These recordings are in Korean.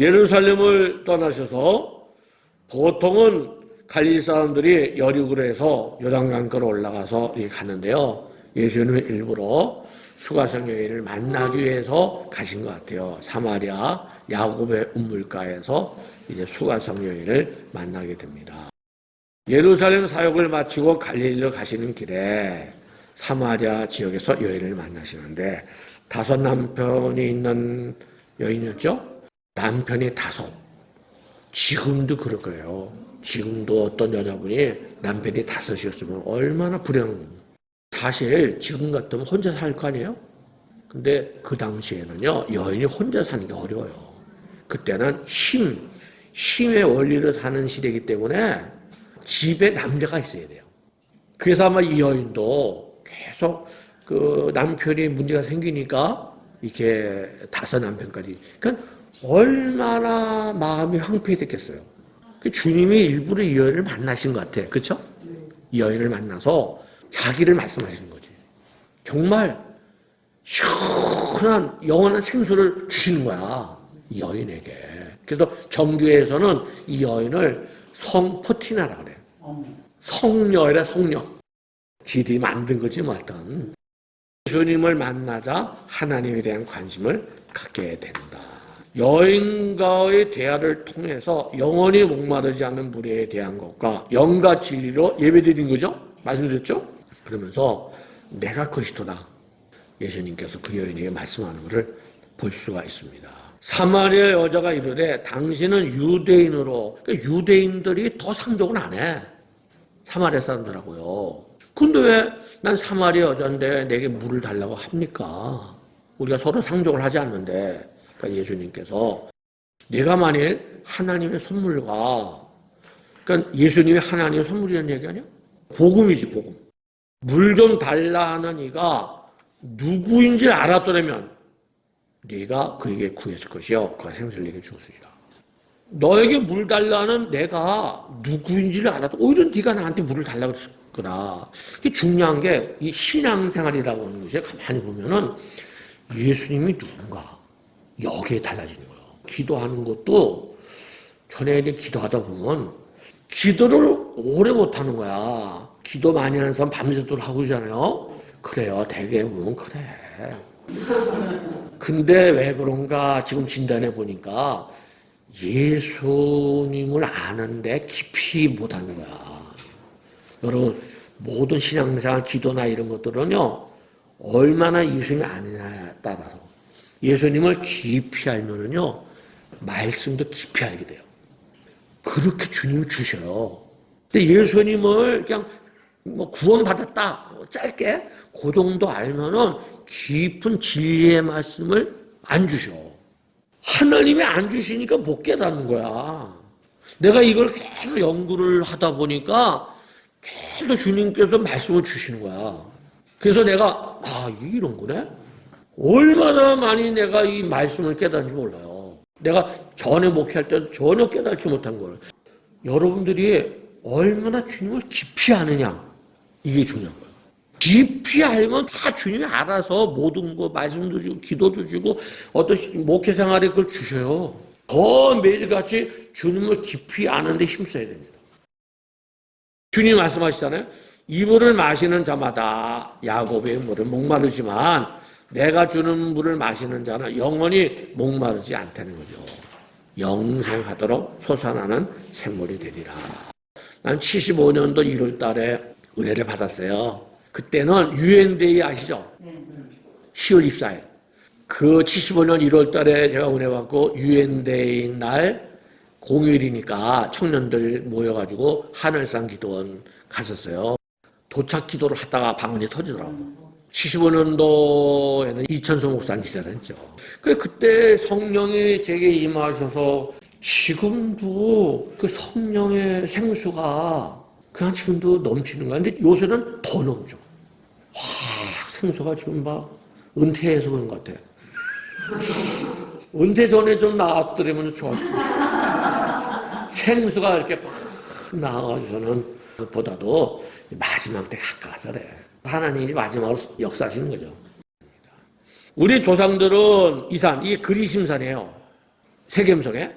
예루살렘을 떠나셔서 보통은 갈릴리 사람들이 여리고로 해서 요단강가로 올라가서 가는데요. 예수님은 일부러 수가성 여인을 만나기 위해서 가신 것 같아요. 사마리아 야곱의 우물가에서 이제 수가성 여인을 만나게 됩니다. 예루살렘 사역을 마치고 갈릴리로 가시는 길에 사마리아 지역에서 여인을 만나시는데 5 남편이 있는 여인이었죠. 남편이 5. 지금도 그럴 거예요. 지금도 어떤 여자분이 남편이 5이었으면 얼마나 불행합니까. 사실 지금 같으면 혼자 살 거 아니에요? 근데 그 당시에는요, 여인이 혼자 사는 게 어려워요. 그때는 힘의 원리를 사는 시대이기 때문에 집에 남자가 있어야 돼요. 그래서 아마 이 여인도 계속 그 남편이 문제가 생기니까 이렇게 5 남편까지. 그러니까 얼마나 마음이 황폐했겠어요. 주님이 일부러 이 여인을 만나신 것 같아. 그렇죠? 이 여인을 만나서 자기를 말씀하시는 거지. 정말 시원한 영원한 생수를 주시는 거야. 이 여인에게. 그래서 정교에서는 이 여인을 성포티나라고 그래요. 성녀이라 성녀. 지들이 만든 거지 뭐 하여튼. 주님을 만나자 하나님에 대한 관심을 갖게 된다. 여인과의 대화를 통해서 영원히 목마르지 않는 무리에 대한 것과 영과 진리로 예배드린 거죠? 말씀드렸죠? 그러면서 내가 그리스도다. 예수님께서 그 여인에게 말씀하는 것을 볼 수가 있습니다. 사마리아 여자가 이르되 당신은 유대인으로, 그러니까 유대인들이 더 상종을 안 해. 사마리아 사람들하고요. 근데 왜 난 사마리아 여자인데 내게 물을 달라고 합니까? 우리가 서로 상종을 하지 않는데. 그러니까 예수님께서 내가 만일 하나님의 선물과, 그러니까 예수님이 하나님의 선물이라는 얘기 아니야? 복음이지, 복음. 물 좀 달라 하는 이가 누구인지 알았더라면 네가 그에게 구했을 것이요 그가 생수를 내게 주었으리라. 너에게 물 달라는 내가 누구인지를 알아도 오히려 네가 나한테 물을 달라고 그랬을 거다. 이게 중요한 게 이 신앙생활이라고 하는 것이 가만히 보면은 예수님이 누군가 여기에 달라지는 거예요. 기도하는 것도 전에 기도하다 보면 기도를 오래 못하는 거야. 기도 많이 하는 사람 밤새도록 하고 있잖아요. 그래요. 대개 보면 그래. 근데 왜 그런가 지금 진단해 보니까 예수님을 아는데 깊이 못하는 거야. 여러분 모든 신앙생활 기도나 이런 것들은요. 얼마나 예수님을 아느냐에 따라서 예수님을 깊이 알면은요. 말씀도 깊이 알게 돼요. 그렇게 주님이 주셔요. 근데 예수님을 그냥 뭐 구원받았다 짧게 그 정도 알면은 깊은 진리의 말씀을 안 주셔. 하나님이 안 주시니까 못 깨닫는 거야. 내가 이걸 계속 연구를 하다 보니까 계속 주님께서 말씀을 주시는 거야. 그래서 내가 이게 이런 거네? 얼마나 많이 내가 이 말씀을 깨닫는지 몰라요. 내가 전에 목회할 때도 전혀 깨닫지 못한 걸. 여러분들이 얼마나 주님을 깊이 아느냐 이게 중요한 거예요. 깊이 알면 다 주님이 알아서 모든 거 말씀도 주고 기도도 주고 어떤 목회 생활에 그걸 주셔요. 더 매일같이 주님을 깊이 아는 데 힘써야 됩니다. 주님 말씀하시잖아요. 이 물을 마시는 자마다 야곱의 물은 목마르지만 내가 주는 물을 마시는 자는 영원히 목마르지 않다는 거죠. 영생하도록 솟아나는 샘물이 되리라. 난 75년도 1월 달에 은혜를 받았어요. 그때는 유엔데이 아시죠? 10월 24일. 그 75년 1월 달에 제가 은혜 받고 유엔데이 날 공휴일이니까 청년들 모여가지고 하늘산 기도원 갔었어요. 도착 기도를 하다가 방언이 터지더라고요. 75년도에는 이천수 목사님 기자였죠. 그때 성령이 제게 임하셔서 지금도 그 성령의 생수가 그냥 지금도 넘치는 거야. 근데 요새는 더 넘죠. 와, 생수가 지금 막 은퇴해서 그런 것 같아. 은퇴 전에 좀 나왔더라면 좋았을 텐데. 생수가 이렇게 막 나와가지고는 그보다도 마지막 때 가까워서 그래. 하나님이 마지막으로 역사하시는 거죠. 우리 조상들은 이산, 이게 그리심산이에요. 세겜성에.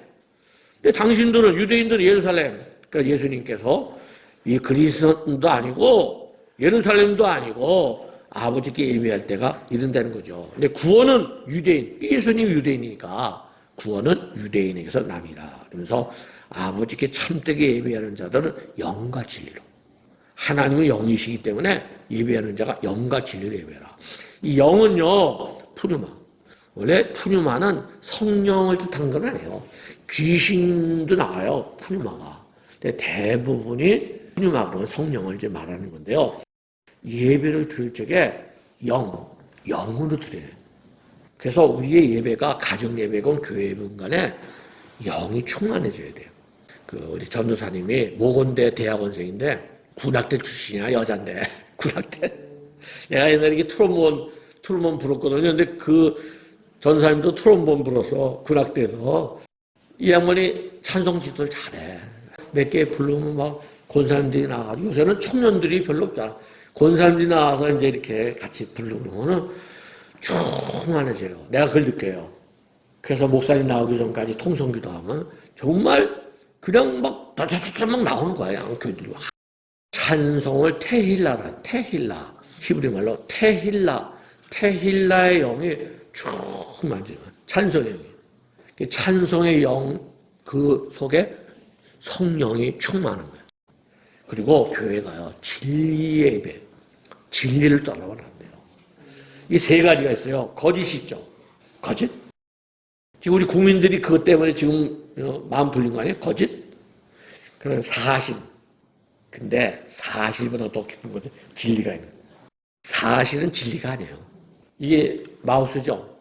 근데 당신들은 유대인들은 예루살렘, 그러니까 예수님께서 이 그리스도 아니고 예루살렘도 아니고 아버지께 예배할 때가 이른다는 거죠. 근데 구원은 유대인, 예수님이 유대인이니까 구원은 유대인에게서 남이라. 그러면서 아버지께 참되게 예배하는 자들은 영과 진리로. 하나님은 영이시기 때문에 예배하는 자가 영과 진리로 예배하라. 이 영은요, 푸뉴마. 원래 푸뉴마는 성령을 뜻한 건 아니에요. 귀신도 나와요, 푸뉴마가. 근데 대부분이 푸뉴마 그러면 성령을 이제 말하는 건데요. 예배를 드릴 적에 영으로 드려요. 그래서 우리의 예배가 가정 예배건 교회 예배건 간에 영이 충만해져야 돼요. 우리 전도사님이 모건대 대학원생인데 군악대 출신이야, 여잔데. 군악대. 내가 옛날에 이게 트롬본 불었거든요. 근데 그 전도사님도 트롬본 불어서 군악대에서 이 양반이 찬송 지도를 잘해. 몇 개 부르면 막 권사님들이 나와가지고 요새는 청년들이 별로 없잖아. 권사님들이 나와서 이제 이렇게 같이 부르고 그러면은 충만해져요. 내가 그걸 느껴요. 그래서 목사님 나오기 전까지 통성기도 하면 정말 그냥 막 나오는 거야, 교인들이. 찬송을 테힐라. 히브리 말로 테힐라의 영이 충만해져요. 찬송의 영이. 찬송의 영 그 속에 성령이 충만한 거예요. 그리고 교회가요, 진리의 예배, 진리를 떠나면 안 돼요. 이 세 가지가 있어요. 거짓이 있죠. 거짓. 지금 우리 국민들이 그것 때문에 지금 마음 돌린 거 아니에요? 거짓. 그런 사실. 근데 사실보다 더 깊은 거죠. 진리가 있는. 사실은 진리가 아니에요. 이게 마우스죠.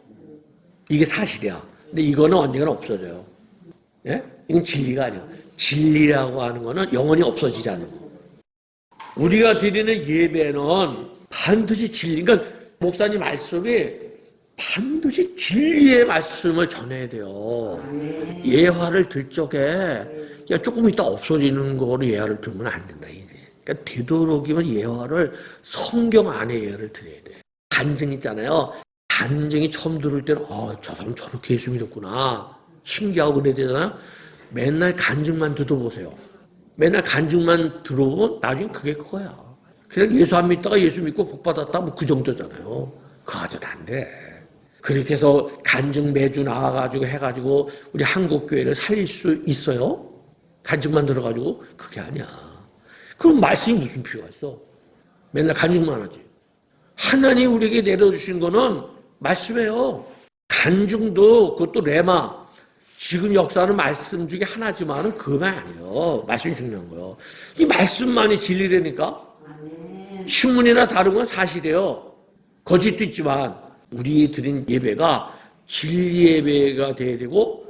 이게 사실이야. 근데 이거는 언젠가는 없어져요. 예? 이건 진리가 아니에요. 진리라고 하는 거는 영원히 없어지지 않는 거. 우리가 드리는 예배는 반드시 진리, 그러니까 목사님 말씀이 반드시 진리의 말씀을 전해야 돼요. 예화를 들 적에 조금 있다 없어지는 거로 예화를 들면 안 된다, 이제. 그러니까 되도록이면 예화를 성경 안에 예화를 드려야 돼. 간증 있잖아요. 간증이 처음 들을 때는 저 사람 저렇게 예수 믿었구나. 신기하고 그래야 되잖아요. 맨날 간증만 들어보세요. 맨날 간증만 들어보면 나중에 그게 그거야. 그냥 예수 안 믿다가 예수 믿고 복 받았다 뭐 그 정도잖아요. 그거 가져도 안 돼. 그렇게 해서 간증 매주 나와가지고 해가지고 우리 한국 교회를 살릴 수 있어요? 간증만 들어가지고 그게 아니야. 그럼 말씀이 무슨 필요가 있어? 맨날 간증만 하지. 하나님 우리에게 내려주신 거는 말씀이에요. 간증도 그것도 레마. 지금 역사는 말씀 중에 하나지만은 그만 아니에요. 말씀이 중요한 거예요. 이 말씀만이 진리라니까. 신문이나 다른 건 사실이에요. 거짓도 있지만 우리 드린 예배가 진리 예배가 돼야 되고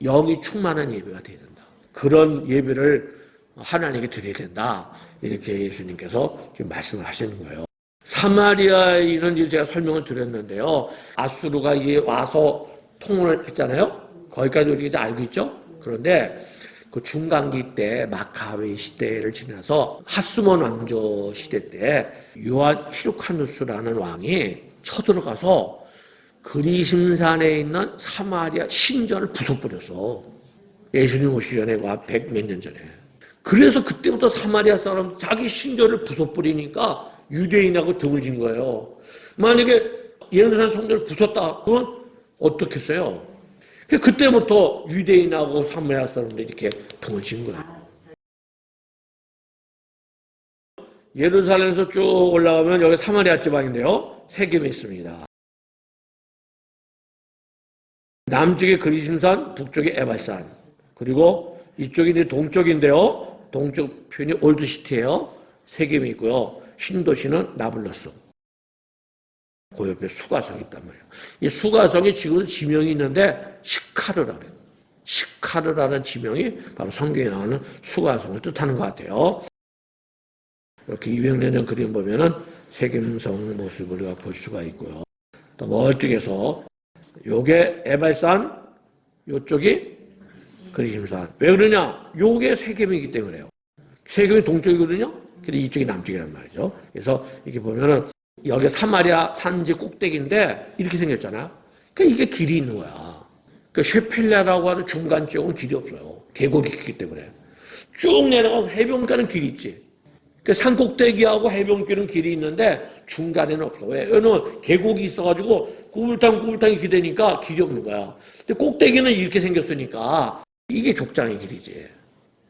영이 충만한 예배가 돼야 된다. 그런 예배를 하나님께 드려야 된다. 이렇게 예수님께서 지금 말씀을 하시는 거예요. 사마리아인은 이제 제가 설명을 드렸는데요. 아수르가 이게 와서 통혼을 했잖아요. 거기까지 우리가 이제 알고 있죠. 그런데 그 중간기 때 마카베 시대를 지나서 하스몬 왕조 시대 때 요한 히루카누스라는 왕이 쳐들어가서 그리심산에 있는 사마리아 신전을 부숴버렸어. 예수님 오시기 전에 와 100 몇 년 전에. 그래서 그때부터 사마리아 사람 자기 신전을 부숴버리니까 유대인하고 등을 진 거예요. 만약에 예루살렘 성전을 부쉈다 그러면 어떻겠어요? 그때부터 유대인하고 사마리아 사람들이 이렇게 등을 진 거예요. 예루살렘에서 쭉 올라가면 여기 사마리아 지방인데요. 세겜이 있습니다. 남쪽에 그리심산, 북쪽에 에발산. 그리고 이쪽이 이제 동쪽인데요. 동쪽 편이 올드시티예요. 세겜이 있고요. 신도시는 나블러스. 그 옆에 수가성이 있단 말이에요. 이 수가성이 지금 지명이 있는데 시카르라는 시카르라는 지명이 바로 성경에 나오는 수가성을 뜻하는 것 같아요. 이렇게 200년 전 그림 보면은 세겜성 모습을 우리가 볼 수가 있고요. 또 멀찍해서 요게 에발산, 요쪽이 그리심산. 왜 그러냐? 요게 세겜이기 때문에요. 세겜이 동쪽이거든요. 근데 이쪽이 남쪽이란 말이죠. 그래서 이렇게 보면은 여기 사마리아 산지 꼭대기인데 이렇게 생겼잖아요. 그러니까 이게 길이 있는 거야. 그러니까 그 쉐펠레라고 하는 중간 지역은 길이 없어요. 계곡이 있기 때문에. 쭉 내려가서 해변가는 길이 있지. 그 산꼭대기하고 해변길은 길이 있는데 중간에는 없어. 왜? 왜냐면 계곡이 있어가지고 구불탕이 이렇게 되니까 길이 없는 거야. 근데 꼭대기는 이렇게 생겼으니까 이게 족장의 길이지.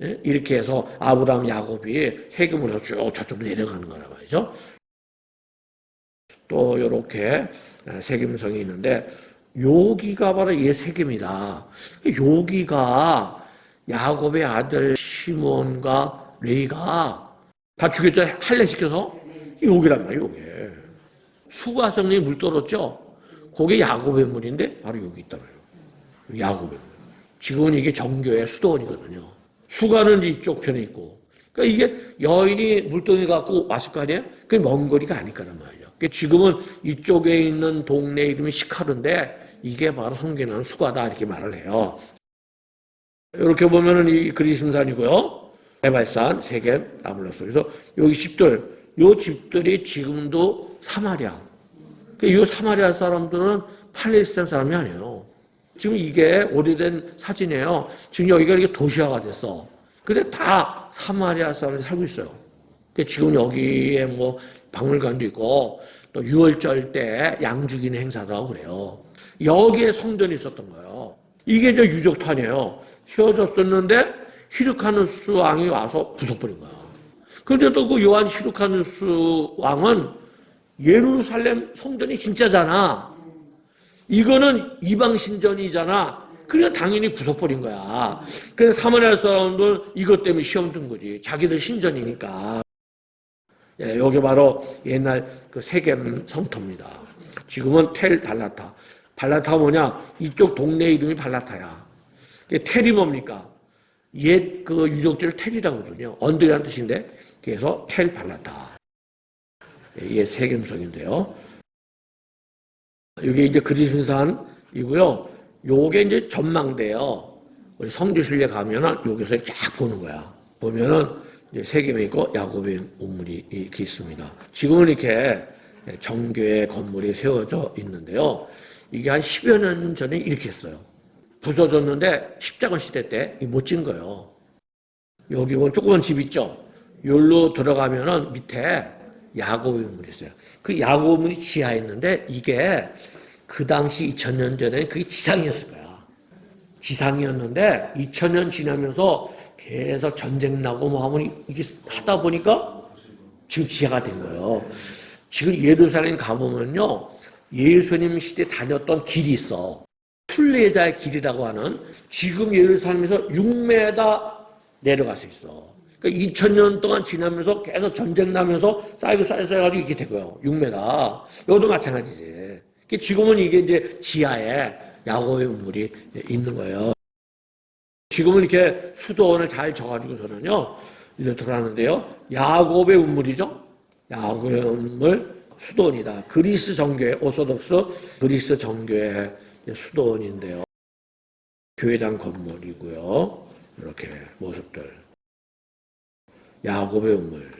예? 이렇게 해서 아브라함, 야곱이 세겜으로 쭉 저쪽으로 내려가는 거란 말이죠. 또 이렇게 세겜성이 있는데 여기가 바로 얘 세겜이다. 여기가 야곱의 아들 시몬과 레이가 다 죽였죠. 할례시켜서 여기란 말이에요. 요게 수가성이 물 떨었죠. 그게 야곱의 물인데 바로 여기 있단 말이에요. 야곱의 물. 지금은 이게 정교의 수도원이거든요. 수가는 이쪽 편에 있고. 그러니까 이게 여인이 물동이 갖고 왔을 거 아니에요? 그게 먼 거리가 아닐 거란 말이에요. 그러니까 지금은 이쪽에 있는 동네 이름이 시카르인데 이게 바로 성경에는 수가다 이렇게 말을 해요. 이렇게 보면은 이 그리심산이고요. 에발산, 세겜, 나블라스. 그래서 여기 요 집들이 지금도 사마리아. 이 사마리아 사람들은 팔레스타인 사람이 아니에요. 지금 이게 오래된 사진이에요. 지금 여기가 이렇게 도시화가 됐어. 근데 다 사마리아 사람들이 살고 있어요. 지금 여기에 뭐 박물관도 있고 또 6월절 때 양 죽이는 행사도 하고 그래요. 여기에 성전이 있었던 거예요. 이게 저 유적탄이에요. 세워졌었는데 히르카누스 왕이 와서 부숴버린 거야. 그런데 또 그 요한 히르카누스 왕은 예루살렘 성전이 진짜잖아. 이거는 이방 신전이잖아. 그래서 당연히 부숴버린 거야. 그래서 사마리아 사람들 이것 때문에 시험 든 거지. 자기들 신전이니까. 예, 여기 바로 옛날 그 세겜 성터입니다. 지금은 텔 발라타. 발라타가 뭐냐? 이쪽 동네 이름이 발라타야. 텔이 뭡니까? 옛 그 유적지를 텔이라고 그러거든요. 언덕이라는 뜻인데, 그래서 텔 발라타. 옛 세겜성인데요. 이게 이제 그리심산이고요. 요게 이제 전망대요. 우리 성지순례 가면은 여기서 쫙 보는 거야. 보면은 이제 세겜에 있고 야곱의 우물이 이렇게 있습니다. 지금은 이렇게 정교의 건물이 세워져 있는데요. 이게 한 10여 년 전에 이렇게 했어요. 부서졌는데 십자군 시대 때 못 진 거예요. 여기 보면 조그만 집 있죠? 여기로 들어가면은 밑에 야곱의 우물이 있어요. 그 야곱의 우물이 지하에 있는데 이게 그 당시 2000년 전에 그게 지상이었을 거야. 지상이었는데 2000년 지나면서 계속 전쟁 나고 뭐 하면 이게 하다 보니까 지금 지하가 된 거예요. 지금 예루살렘 가보면요. 예수님 시대 다녔던 길이 있어. 순례자의 길이라고 하는 지금 예루살렘에서 6m 내려갈 수 있어. 그러니까 2000년 동안 지나면서 계속 전쟁 나면서 쌓여가지고 이렇게 되고요. 6m. 여기도 마찬가지지. 지금은 이게 이제 지하에 야곱의 우물이 있는 거예요. 지금은 이렇게 수도원을 잘 져가지고서는요, 이렇게 들어가는데요. 야곱의 우물이죠? 야곱의 우물 수도원이다. 그리스 정교회, 오소독스 그리스 정교회 수도원인데요. 교회당 건물이고요. 이렇게 모습들. 야곱의 우물.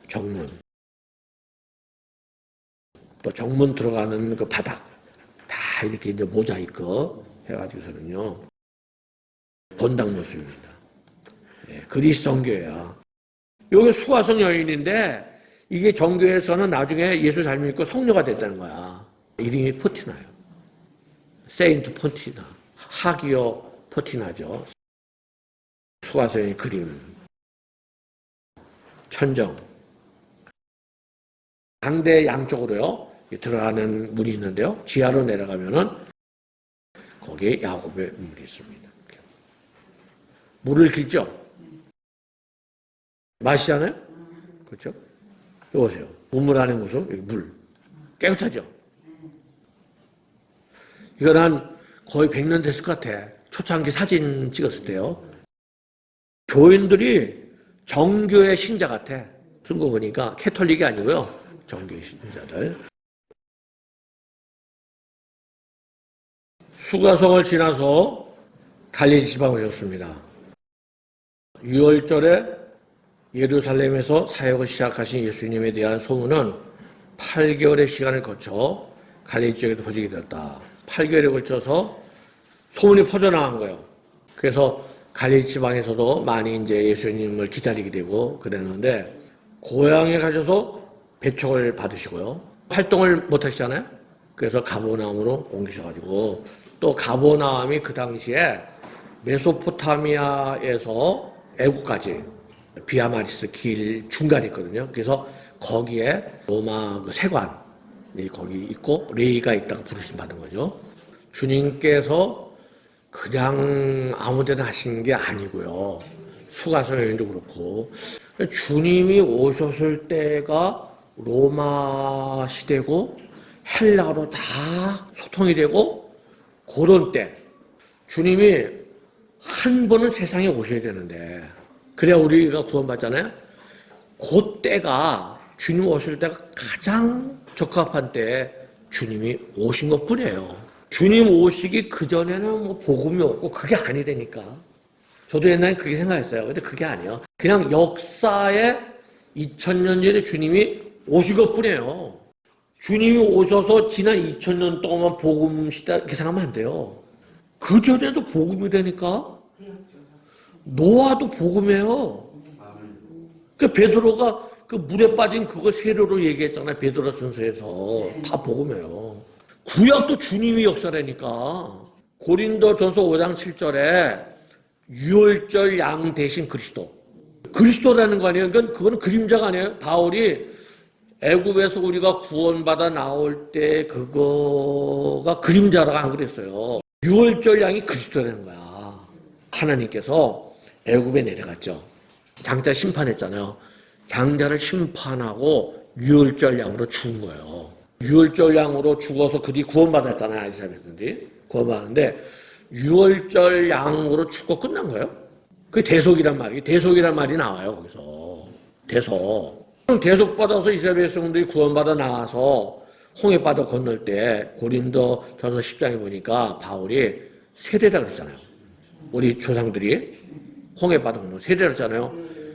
정문. 또 정문 들어가는 그 바닥. 다 이렇게 이제 모자이크 해가지고서는요. 본당 모습입니다. 예, 그리스 정교회야. 여기 수가성 여인인데 이게 정교회에서는 나중에 예수 잘 믿고 성녀가 됐다는 거야. 이름이 포티나요. 세인트 포티나. 하기오 포티나죠. 수가성의 그림. 천정. 강대 양쪽으로요. 들어가는 문이 있는데요. 지하로 내려가면은 거기에 야곱의 우물이 있습니다. 물을 길죠? 마시잖아요? 그렇죠? 여기 보세요. 우물 안에 무슨 여기 물. 깨끗하죠? 이건 한 거의 100년 됐을 것 같아. 초창기 사진 찍었을 때요. 교인들이 정교의 신자 같아. 쓴 거 보니까 캐톨릭이 아니고요. 정교의 신자들. 수가성을 지나서 갈릴리 지방에 오셨습니다. 6월절에 예루살렘에서 사역을 시작하신 예수님에 대한 소문은 8개월의 시간을 거쳐 갈릴리 지역에도 퍼지게 되었다. 8개월에 걸쳐서 소문이 퍼져나간 거예요. 그래서 갈릴리 지방에서도 많이 이제 예수님을 기다리게 되고 그랬는데 고향에 가셔서 배척을 받으시고요. 활동을 못 하시잖아요. 그래서 가버나움으로 옮기셔가지고 또 가버나움이 그 당시에 메소포타미아에서 애국까지 비아마리스 길 중간에 있거든요. 그래서 거기에 로마 그 세관이 거기 있고 레이가 있다고 부르심 받은 거죠. 주님께서 그냥 아무 데나 하시는 게 아니고요. 수가성 여행도 그렇고 주님이 오셨을 때가 로마 시대고 헬라어로 다 소통이 되고 그런 때 주님이 한 번은 세상에 오셔야 되는데 그래야 우리가 구원받잖아요. 그 때가 주님 오실 때가 가장 적합한 때 주님이 오신 것뿐이에요. 주님 오시기 그전에는 뭐 복음이 없고 그게 아니라니까. 저도 옛날에 그렇게 생각했어요. 근데 그게 아니에요. 그냥 역사에 2000년 전에 주님이 오신 것뿐이에요. 주님이 오셔서 지난 2000년 동안만 복음 시대 이렇게 생각하면 안 돼요. 그전에도 복음이 되니까 노아도 복음이에요. 그 베드로가 그 물에 빠진 그거 세례로 얘기했잖아요. 베드로 전서에서 다 복음이에요. 구약도 주님이 역사라니까. 고린도전서 5장 7절에 유월절 양 대신 그리스도. 그리스도라는 거 아니에요? 그거는 그림자가 아니에요. 바울이 애굽에서 우리가 구원받아 나올 때 그거가 그림자라고 안 그랬어요. 유월절 양이 그리스도라는 거야. 하나님께서 애굽에 내려갔죠. 장자 심판했잖아요. 장자를 심판하고 유월절 양으로 죽은 거예요. 유월절 양으로 죽어서 그들이 구원받았잖아요. 이스라엘들이 구원받았는데 유월절 양으로 죽고 끝난 거예요. 그게 대속이란 말이에요. 대속이란 말이 나와요. 거기서 대속. 대속받아서 이스라엘 백성들이 구원받아 나와서 홍해바다 건널 때 고린도전서 10장에 보니까 바울이 세례라 그랬잖아요. 우리 조상들이 홍해바다 건너 세례라 그랬잖아요.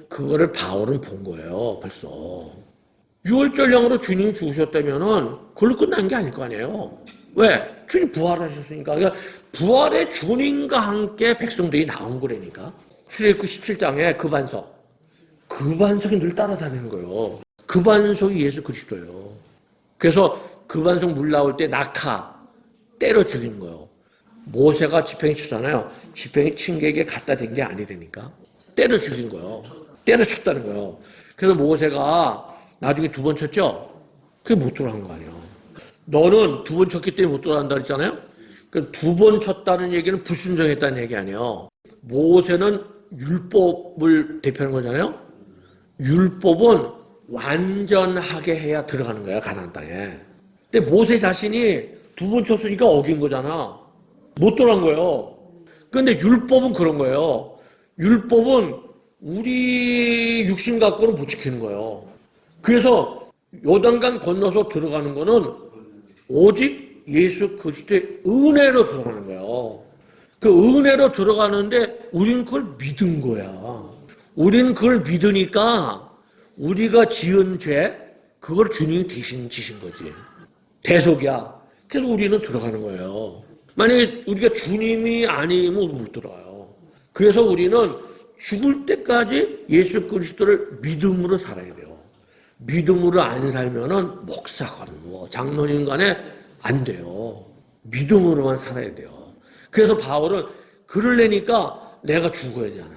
그거를 바울은 본 거예요. 벌써. 유월절량으로 주님이 죽으셨다면은 그걸로 끝난 게 아닐 거 아니에요. 왜? 주님 부활하셨으니까. 그러니까 부활의 주님과 함께 백성들이 나온 거라니까. 출애굽기 17장에 그 반석. 그 반석이 늘 따라다니는 거예요. 그 반석이 예수 그리스도예요. 그래서 그 반석 물 나올 때 낙하 때려 죽이는 거예요. 모세가 지팡이 치잖아요. 지팡이 친 게 갖다 댄 게 아니라니까. 때려 죽인 거예요. 때려 쳤다는 거예요. 그래서 모세가 나중에 2번 쳤죠? 그게 못 들어간 거 아니에요. 너는 2번 쳤기 때문에 못 들어간다 그랬잖아요? 그 2번 쳤다는 얘기는 불순종했다는 얘기 아니에요. 모세는 율법을 대표하는 거잖아요? 율법은 완전하게 해야 들어가는 거야, 가나안 땅에. 근데 모세 자신이 2번 쳤으니까 어긴 거잖아. 못 들어간 거예요. 근데 율법은 그런 거예요. 율법은 우리 육신 갖고는 못 지키는 거예요. 그래서 요단강 건너서 들어가는 거는 오직 예수 그리스도의 은혜로 들어가는 거예요. 그 은혜로 들어가는데 우리는 그걸 믿은 거야. 우리는 그걸 믿으니까 우리가 지은 죄, 그걸 주님이 대신 지신 거지. 대속이야. 그래서 우리는 들어가는 거예요. 만약에 우리가 주님이 아니면 못 들어가요. 그래서 우리는 죽을 때까지 예수 그리스도를 믿음으로 살아야 돼요. 믿음으로 안 살면은 목사건 뭐 장로님 간에 안 돼요. 믿음으로만 살아야 돼요. 그래서 바울은 글을 내니까 내가 죽어야 되잖아.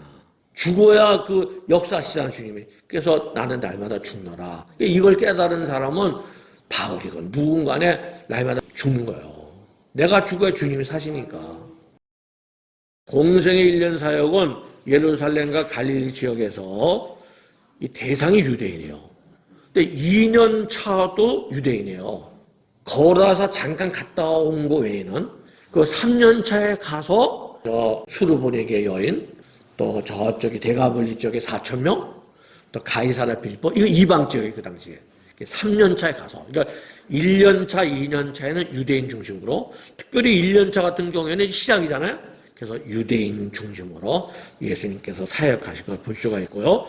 죽어야 그 역사하시잖아, 주님이. 그래서 나는 날마다 죽노라. 이걸 깨달은 사람은 바울이건 누군가에 날마다 죽는 거예요. 내가 죽어야 주님이 사시니까. 공생의 1년 사역은 예루살렘과 갈릴리 지역에서 이 대상이 유대인이에요. 근데 2년 차도 유대인이에요. 걸어서 잠깐 갔다 온 거 외에는 그 3년 차에 가서 저 수르보네게 여인, 또 저쪽에 대가볼리 쪽에 4,000명, 또 가이사라 빌보, 이거 이방 지역이 그 당시에 3년 차에 가서, 그러니까 1년 차, 2년 차에는 유대인 중심으로, 특별히 1년 차 같은 경우에는 시작이잖아요. 그래서 유대인 중심으로 예수님께서 사역하신 걸 볼 수가 있고요.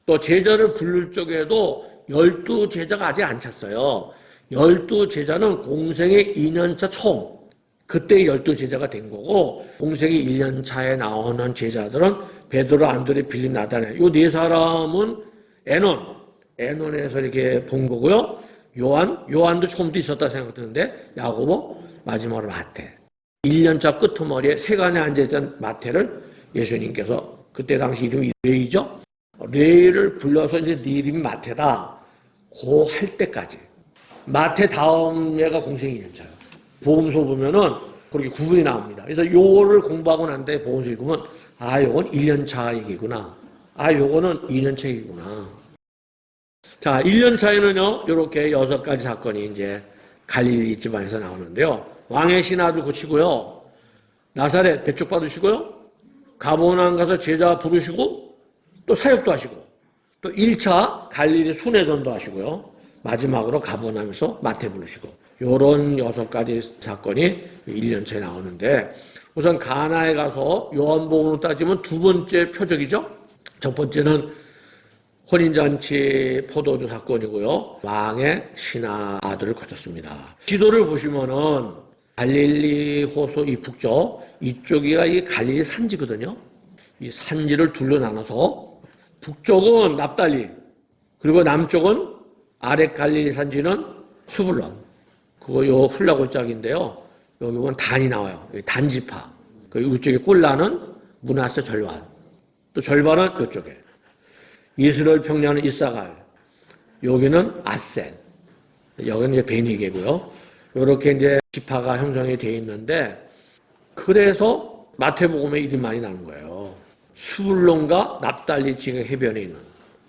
또 제자를 부를 적에도 12제자가 아직 안 찼어요. 12제자는 공생의 2년차 총, 그때 12제자가 된 거고, 공생이 1년 차에 나오는 제자들은 베드로, 안드레, 빌립, 나다나엘. 요 네 사람은 에논에서 이렇게 본 거고요. 요한도 처음부터 있었다 생각했는데, 야고보, 마지막으로 마태. 1년차 끄트머리에 세간에 앉아있던 마태를 예수님께서 그때 당시 이름이 레이죠? 레이를 불러서 이제 네 이름이 마태다. 고 할 때까지. 마태 다음 해가 공생이 2년차예요. 복음서 보면은 그렇게 구분이 나옵니다. 그래서 요거를 공부하고 난 다음에 복음서 읽으면 요건 1년차 얘기구나. 요거는 2년차 얘기구나. 자, 1년 차에는요, 요렇게 6가지 사건이 이제 갈릴리 지방에서 나오는데요. 왕의 신하들 고치고요. 나사렛 배척 받으시고요. 가버나움 가서 제자 부르시고 또 사역도 하시고 또 1차 갈릴리 순회전도 하시고요. 마지막으로 가버나움에서 마태 부르시고 요런 6가지 사건이 1년 차에 나오는데 우선 가나에 가서 요한복음으로 따지면 두 번째 표적이죠. 첫 번째는 혼인잔치 포도주 사건이고요. 왕의 신하 아들을 거쳤습니다. 지도를 보시면은 갈릴리 호수 이 북쪽, 이쪽이가 이 갈릴리 산지거든요. 이 산지를 둘로 나눠서 북쪽은 납달리, 그리고 남쪽은 아래 갈릴리 산지는 수불론. 그거 요 훌라골짜기인데요. 여기 보면 단이 나와요. 단지파. 그 이쪽에 꼴라는 므낫세 절반. 또 절반은 이쪽에. 이스라엘 평야는 이사갈. 여기는 아셀. 여기는 이제 베니게고요. 이렇게 이제 지파가 형성이 되어 있는데 그래서 마태복음에 이름이 많이 나는 거예요. 수불론과 납달리 지경 해변에 있는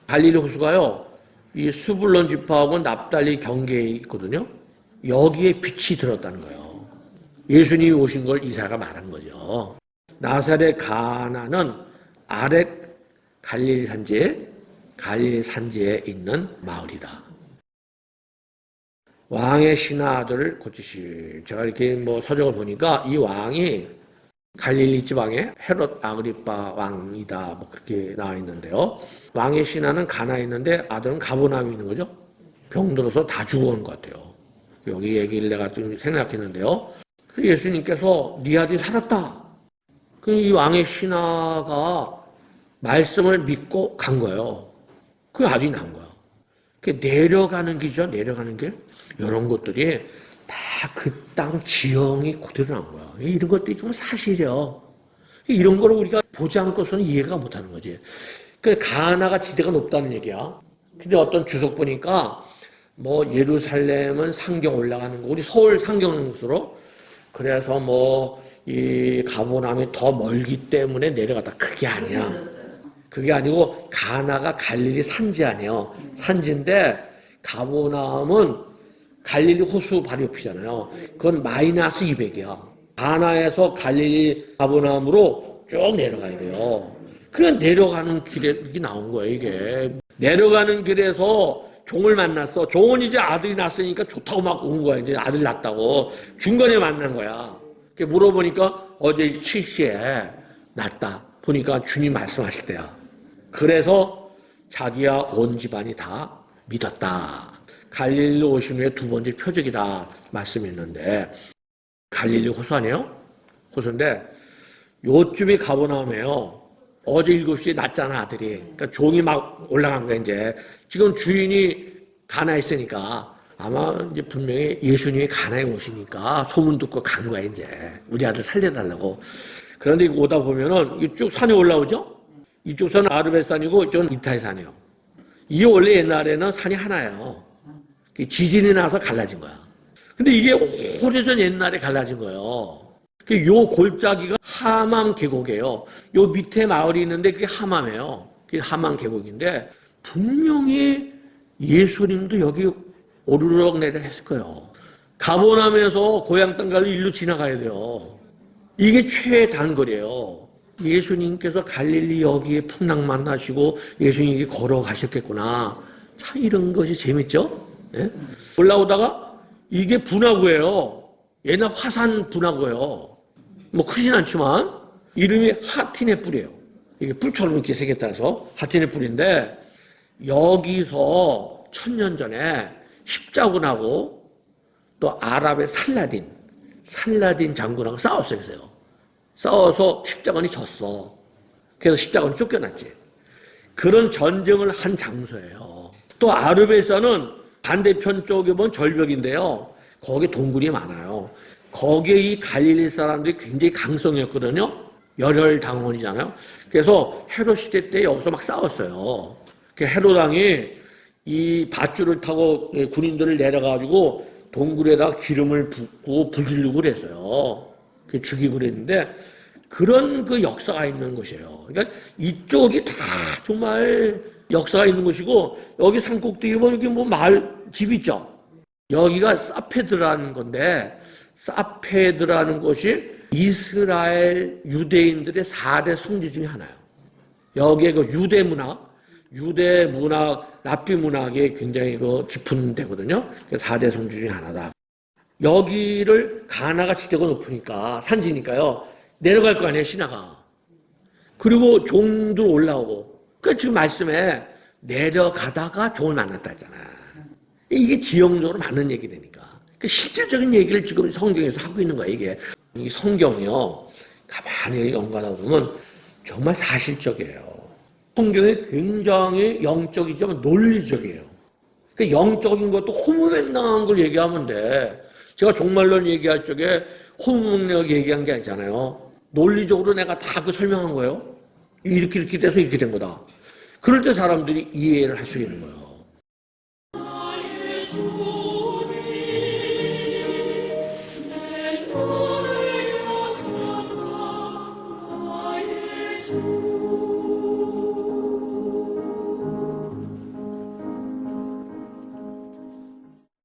갈릴리 호수가요. 이 수불론 지파하고 납달리 경계에 있거든요. 여기에 빛이 들었다는 거예요. 예수님이 오신 걸 이사가 말한 거죠. 나사렛 가나는 아래 갈릴리 산지에 있는 마을이다. 왕의 신하 아들을 고치실. 제가 이렇게 서적을 보니까 이 왕이 갈릴리 지방의 헤롯 아그리파 왕이다. 그렇게 나와 있는데요. 왕의 신하는 가나에 있는데 아들은 가버나움에 있는 거죠. 병들어서 다 죽어온 것 같아요. 여기 얘기를 내가 좀 생각했는데요. 예수님께서 네 아들이 살았다. 이 왕의 신하가 말씀을 믿고 간 거예요. 그 아들이 나온 거야. 내려가는 길이죠. 내려가는 길. 이런 것들이 다 그 땅 지형이 그대로 나온 거야. 이런 것들이 좀 사실이에요. 이런 거를 우리가 보지 않고서는 이해가 못하는 거지. 가나가 지대가 높다는 얘기야. 근데 어떤 주석 보니까 예루살렘은 상경 올라가는 거, 우리 서울 상경 곳으로. 그래서 이 가버나움이 더 멀기 때문에 내려갔다. 그게 아니야. 그게 아니고 가나가 갈릴리 산지 아니에요. 산지인데 가버나움은 갈릴리 호수 바로 옆이잖아요. 그건 마이너스 200이야. 가나에서 갈릴리 가버나움으로 쭉 내려가야 돼요. 그냥 내려가는 길에 이게 나온 거예요. 이게 내려가는 길에서 종을 만났어. 종은 이제 아들이 낳았으니까 좋다고 막 온 거야. 이제 아들 낳았다고 중간에 만난 거야. 물어보니까 어제 7시에 낳았다. 보니까 주님 말씀하실 때야. 그래서 자기야 온 집안이 다 믿었다. 갈릴리 오신 후에 두 번째 표적이다 말씀했는데 갈릴리 호수 아니에요? 호수인데 요쯤이 가버나움이에요. 어제 7시에 낳았잖아 아들이. 그러니까 종이 막 올라간 거야 이제. 지금 주인이 가나에 있으니까 아마 이제 분명히 예수님이 가나에 오시니까 소문 듣고 간 거야 이제. 우리 아들 살려달라고. 그런데 오다 보면은 쭉 산에 올라오죠? 이쪽 산은 아르벳산이고 이쪽은 이타이산이에요. 이게 원래 옛날에는 산이 하나예요. 지진이 나서 갈라진 거야. 근데 이게 오래전 옛날에 갈라진 거예요. 요 골짜기가 하맘 계곡이에요. 요 밑에 마을이 있는데 그게 하맘이에요. 그게 하맘 계곡인데 분명히 예수님도 여기 오르락 내리락 했을 거예요. 가버나움에서 고향 땅 가서 일로 지나가야 돼요. 이게 최단거리예요. 예수님께서 갈릴리 여기에 풍랑 만나시고 예수님이 걸어가셨겠구나. 참 이런 것이 재밌죠? 예? 올라오다가 이게 분화구예요. 옛날 화산 분화구예요. 크진 않지만 이름이 하틴의 뿔이에요. 이게 뿔처럼 이렇게 생겼다 해서 하틴의 뿔인데 여기서 1000년 전에 십자군하고 또 아랍의 살라딘 살라딘 장군하고 싸웠어요. 그래서 싸워서 십자군이 졌어. 그래서 십자군이 쫓겨났지. 그런 전쟁을 한 장소예요. 또 아르베사는 반대편 쪽에 보면 절벽인데요. 거기 동굴이 많아요. 거기에 이 갈릴리 사람들이 굉장히 강성이었거든요. 열혈당원이잖아요. 그래서 헤롯 시대 때 여기서 막 싸웠어요. 그 헤롯 왕이 이 밧줄을 타고 군인들을 내려가지고 동굴에다 기름을 붓고 부지르고 그랬어요. 그 죽이고 그랬는데 그런 그 역사가 있는 곳이에요. 그러니까 이쪽이 다 정말 역사가 있는 곳이고 여기 산꼭대기 보면 여기 뭐 마을 집 있죠. 여기가 사페드라는 건데 사페드라는 곳이 이스라엘 유대인들의 4대 성지 중에 하나예요. 여기에 그 유대 문학, 랍비 문학이 굉장히 그 깊은 데거든요. 4대 성지 중에 하나다. 여기를 가나가 지대가 높으니까 산지니까요. 내려갈 거 아니에요, 신하가. 그리고 종들 올라오고. 그 지금 말씀에 내려가다가 종을 만났다 했잖아. 이게 지형적으로 맞는 얘기 되니까. 그 실질적인 얘기를 지금 성경에서 하고 있는 거야, 이게. 이 성경이요. 가만히 연관하다 보면 정말 사실적이에요. 성경이 굉장히 영적이지만 논리적이에요. 그 영적인 것도 허무맹랑한 걸 얘기하면 돼. 제가 종말론 얘기할 적에 허무맹랑하게 얘기한 게 아니잖아요. 논리적으로 내가 다 그 설명한 거예요. 이렇게 돼서 이렇게 된 거다. 그럴 때 사람들이 이해를 할 수 있는 거예요.